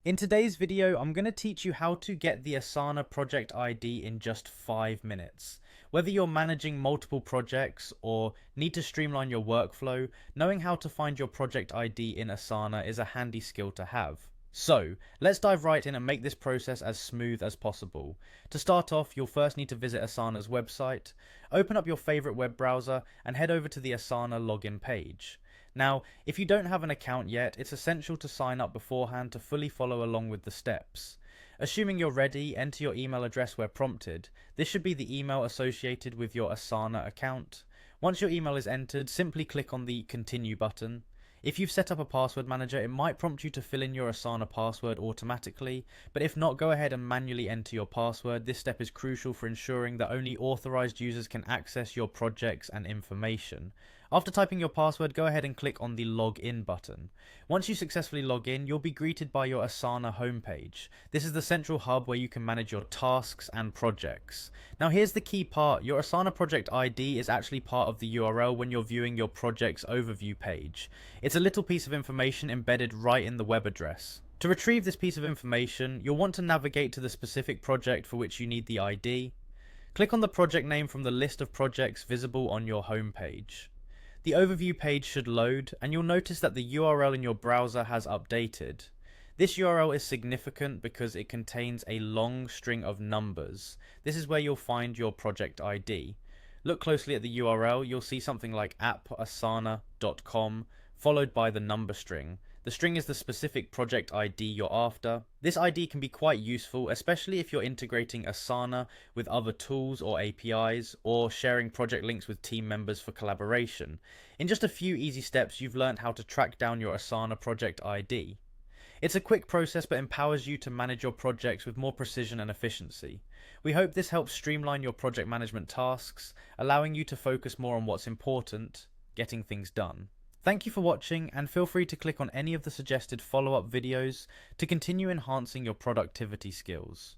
In today's video, I'm going to teach you how to get the Asana project ID in just 5 minutes. Whether you're managing multiple projects or need to streamline your workflow, knowing how to find your project ID in Asana is a handy skill to have. So, let's dive right in and make this process as smooth as possible. To start off, you'll first need to visit Asana's website, open up your favorite web browser, and head over to the Asana login page. Now, if you don't have an account yet, it's essential to sign up beforehand to fully follow along with the steps. Assuming you're ready, enter your email address where prompted. This should be the email associated with your Asana account. Once your email is entered, simply click on the Continue button. If you've set up a password manager, it might prompt you to fill in your Asana password automatically, but if not, go ahead and manually enter your password. This step is crucial for ensuring that only authorized users can access your projects and information. After typing your password, go ahead and click on the Login button. Once you successfully log in, you'll be greeted by your Asana homepage. This is the central hub where you can manage your tasks and projects. Now here's the key part. Your Asana project ID is actually part of the URL when you're viewing your project's overview page. It's a little piece of information embedded right in the web address. To retrieve this piece of information, you'll want to navigate to the specific project for which you need the ID. Click on the project name from the list of projects visible on your homepage. The overview page should load, and you'll notice that the URL in your browser has updated. This URL is significant because it contains a long string of numbers. This is where you'll find your project ID. Look closely at the URL, you'll see something like appasana.com followed by the number string. The string is the specific project ID you're after. This ID can be quite useful, especially if you're integrating Asana with other tools or APIs, or sharing project links with team members for collaboration. In just a few easy steps, you've learned how to track down your Asana project ID. It's a quick process but empowers you to manage your projects with more precision and efficiency. We hope this helps streamline your project management tasks, allowing you to focus more on what's important, getting things done. Thank you for watching, and feel free to click on any of the suggested follow-up videos to continue enhancing your productivity skills.